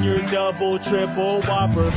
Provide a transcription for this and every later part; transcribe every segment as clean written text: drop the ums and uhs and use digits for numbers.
your double, triple whopper.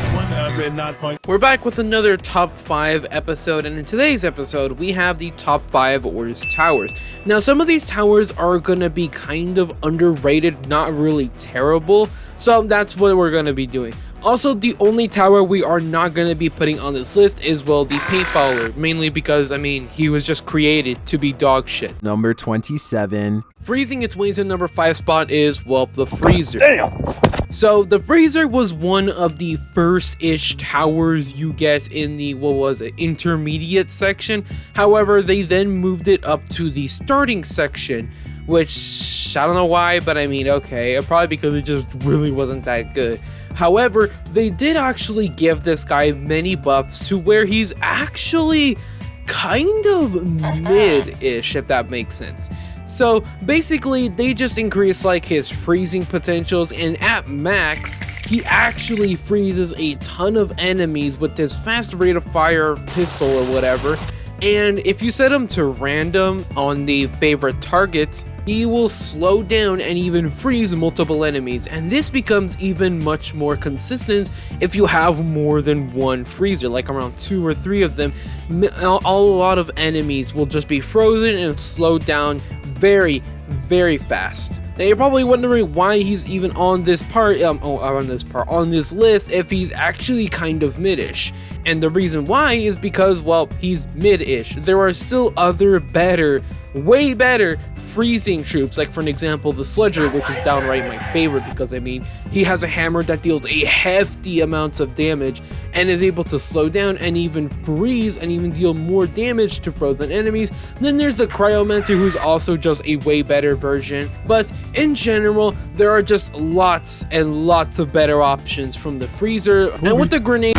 We're back with another top 5 episode, and in today's episode we have the top 5 worst towers. Now some of these towers are gonna be kind of underrated, not really terrible, so that's what we're gonna be doing. Also, the only tower we are not going to be putting on this list is, well, the paint fowler, mainly because, I mean, he was just created to be dog shit. Number 27. Freezing its way to number 5 spot is, well, the freezer. Damn! So, the freezer was one of the first-ish towers you get in the, what was it, intermediate section. However, they then moved it up to the starting section, which, I don't know why, but I mean, okay, probably because it just really wasn't that good. However, they did actually give this guy many buffs to where he's actually kind of mid-ish, if that makes sense. So basically, they just increase like his freezing potentials, and at max, he actually freezes a ton of enemies with his fast rate of fire pistol or whatever. And if you set him to random on the favorite targets, he will slow down and even freeze multiple enemies, and this becomes even much more consistent if you have more than one freezer, like around 2 or 3 of them. A lot of enemies will just be frozen and slowed down very, very fast. Now you're probably wondering why he's even on this on this list if he's actually kind of mid-ish. And the reason why is because, well, he's mid-ish. There are still other better, way better freezing troops, like for an example the Sludger, which is downright my favorite because, I mean, he has a hammer that deals a hefty amounts of damage and is able to slow down and even freeze and even deal more damage to frozen enemies. Then there's the Cryomancer, who's also just a way better version, but in general there are just lots and lots of better options from the freezer. And with the grenade,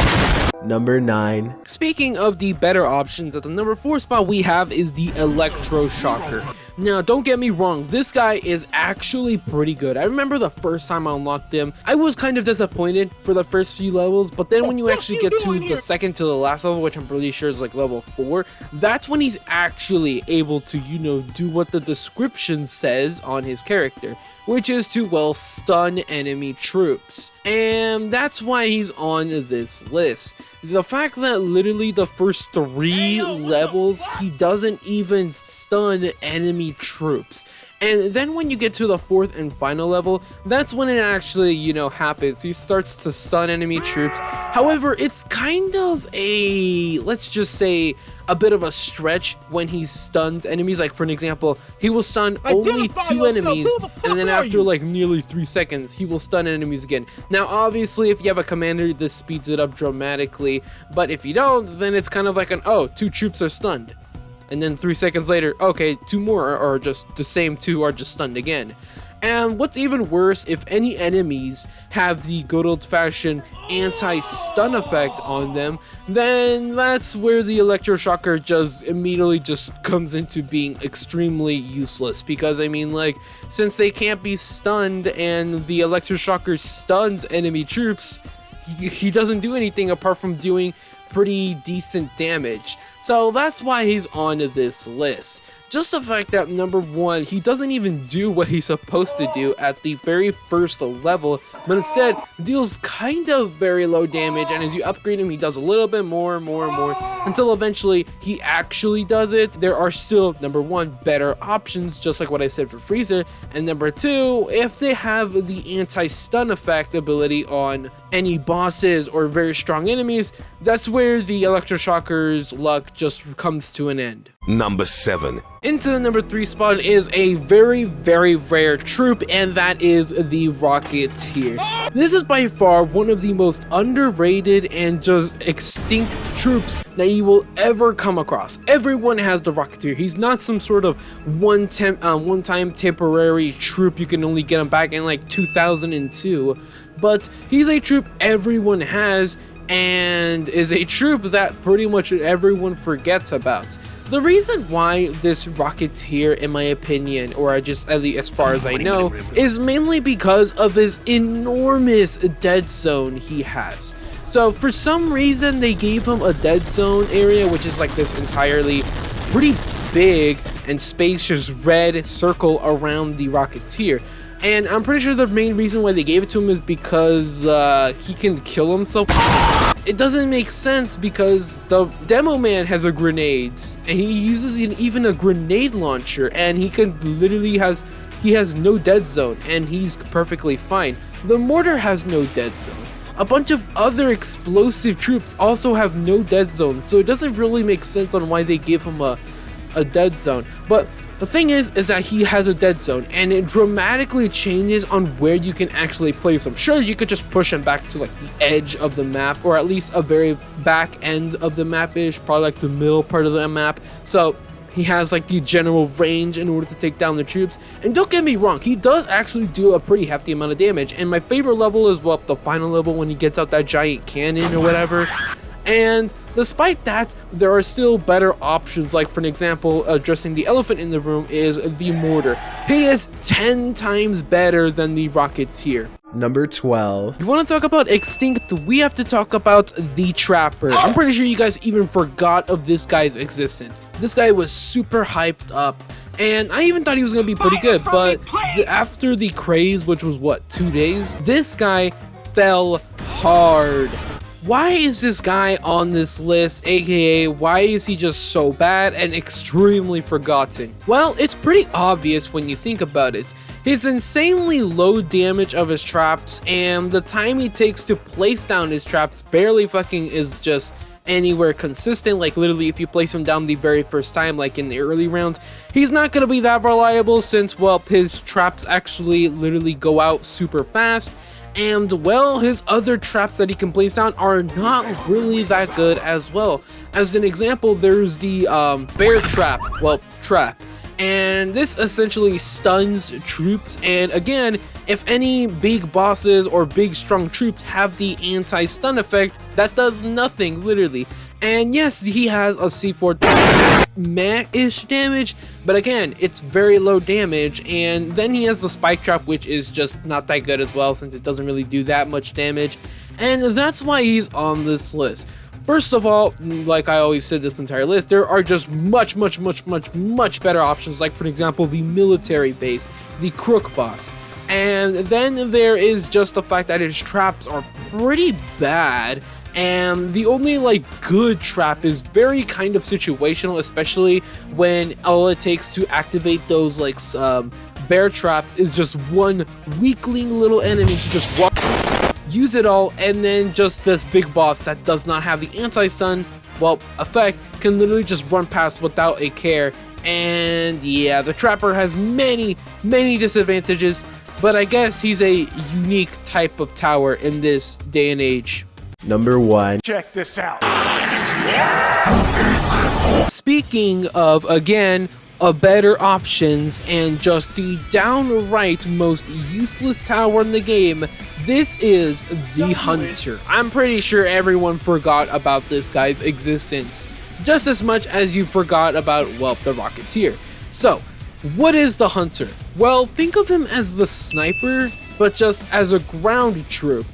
Number 9. speaking of the better options, at the number 4 spot we have is the Electroshocker. Now don't get me wrong, this guy is actually pretty good. I remember the first time I unlocked him, I was kind of disappointed for the first few levels, but then when you actually get to the second to the last level, which I'm pretty sure is like level 4, that's when he's actually able to, you know, do what the description says on his character, which is to, well, stun enemy troops. And that's why he's on this list. The fact that literally the first 3 levels, he doesn't even stun enemy troops. And then when you get to the 4th and final level, that's when it actually, you know, happens. He starts to stun enemy troops. However, it's kind of a, let's just say, a bit of a stretch when he stuns enemies. Like for an example, he will stun only 2 enemies, and then after like nearly 3 seconds, he will stun enemies again. Now obviously if you have a commander, this speeds it up dramatically, but if you don't, then it's kind of like an, oh, 2 troops are stunned. And then 3 seconds later, okay, 2 more are just the same 2 are just stunned again. And what's even worse, if any enemies have the good old-fashioned anti-stun effect on them, then that's where the Electroshocker just immediately just comes into being extremely useless. Because, I mean, like, since they can't be stunned and the Electroshocker stuns enemy troops, he doesn't do anything apart from doing pretty decent damage. So that's why he's on this list. Just the fact that number 1, he doesn't even do what he's supposed to do at the very first level, but instead deals kind of very low damage, and as you upgrade him, he does a little bit more, until eventually he actually does it. There are still, number 1, better options, just like what I said for Freezer, and number 2, if they have the anti-stun effect ability on any bosses or very strong enemies, that's where the Electroshocker's luck just comes to an end. Number 7. Into the number 3 spot is a very, very rare troop, and that is the Rocketeer. This is by far one of the most underrated and just extinct troops that you will ever come across. Everyone has the Rocketeer. He's not some sort of one-time temporary troop. You can only get him back in like 2002, but he's a troop everyone has, and is a troop that pretty much everyone forgets about. The reason why this Rocketeer, in my opinion, or just at least as far as I know, is mainly because of his enormous dead zone he has. So for some reason they gave him a dead zone area, which is like this entirely pretty big and spacious red circle around the Rocketeer. And I'm pretty sure the main reason why they gave it to him is because he can kill himself. It doesn't make sense because the demo man has a grenades and he uses even a grenade launcher, and he has no dead zone and he's perfectly fine. The mortar has no dead zone. A bunch of other explosive troops also have no dead zone, so it doesn't really make sense on why they give him a dead zone. But the thing is that he has a dead zone, and it dramatically changes on where you can actually place him. Sure, you could just push him back to like the edge of the map, or at least a very back end of the map-ish, probably like the middle part of the map. So he has like the general range in order to take down the troops. And don't get me wrong, he does actually do a pretty hefty amount of damage. And my favorite level is, well, the final level when he gets out that giant cannon or whatever. And despite that, there are still better options. Like, for an example, addressing the elephant in the room is the mortar. He is 10 times better than the Rocketeer. Number 12. You want to talk about extinct? We have to talk about the Trapper. I'm pretty sure you guys even forgot of this guy's existence. This guy was super hyped up, and I even thought he was going to be pretty good, but after the craze, which was what, 2 days, this guy fell hard. Why is this guy on this list, aka why is he just so bad and extremely forgotten? Well, it's pretty obvious when you think about it. His insanely low damage of his traps and the time he takes to place down his traps barely fucking is just anywhere consistent. Like, literally, if you place him down the very first time, like in the early rounds, he's not gonna be that reliable since, well, his traps actually literally go out super fast. And, well, his other traps that he can place down are not really that good as well. As an example, there's the bear trap, and this essentially stuns troops. And again, if any big bosses or big strong troops have the anti-stun effect, that does nothing, literally. And yes, he has a C4 meh-ish damage, but again, it's very low damage. And then he has the spike trap, which is just not that good as well, since it doesn't really do that much damage. And that's why he's on this list. First of all, like I always said this entire list, there are just much better options, like for example, the military base, the crook boss. And then there is just the fact that his traps are pretty bad. And the only like good trap is very kind of situational, especially when all it takes to activate those like bear traps is just one weakling little enemy to just walk, use it all, and then just this big boss that does not have the anti-stun, well, effect can literally just run past without a care. And yeah, the Trapper has many disadvantages, but I guess he's a unique type of tower in this day and age. Number 1. Check this out. Speaking of, again, better options and just the downright most useless tower in the game, this is the Hunter. I'm pretty sure everyone forgot about this guy's existence, just as much as you forgot about, well, the Rocketeer. So, what is the Hunter? Well, think of him as the sniper, but just as a ground troop.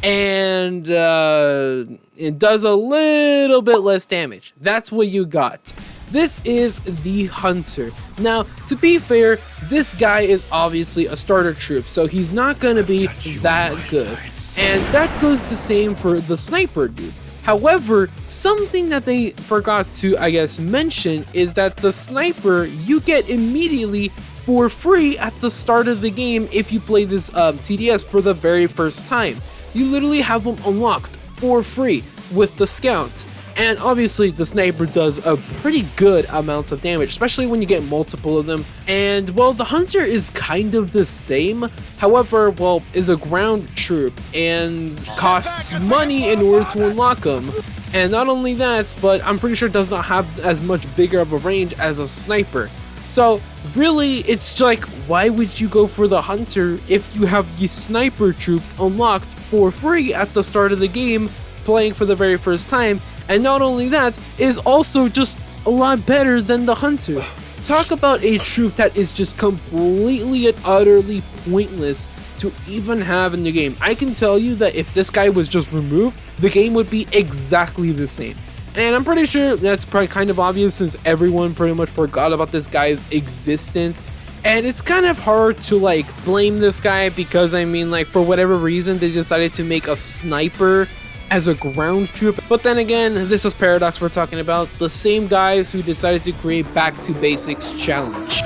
And it does a little bit less damage. That's what you got. This is the Hunter. Now, to be fair, this guy is obviously a starter troop, so he's not gonna be that good. And that goes the same for the sniper dude. However, something that they forgot to, I guess, mention is that the sniper you get immediately for free at the start of the game if you play this TDS for the very first time. You literally have them unlocked for free with the scouts. And obviously the sniper does a pretty good amount of damage, especially when you get multiple of them. And well, the Hunter is kind of the same, however, well, is a ground troop and costs money in order to unlock them. And not only that, but I'm pretty sure it does not have as much bigger of a range as a sniper. So really, it's like, why would you go for the Hunter if you have the sniper troop unlocked for free at the start of the game, playing for the very first time? And not only that, is also just a lot better than the Hunter. Talk about a troop that is just completely and utterly pointless to even have in the game. I can tell you that if this guy was just removed, the game would be exactly the same. And I'm pretty sure that's probably kind of obvious since everyone pretty much forgot about this guy's existence. And it's kind of hard to like blame this guy because I mean like for whatever reason they decided to make a sniper as a ground troop. But then again, this is Paradox we're talking about, the same guys who decided to create Back to Basics challenge.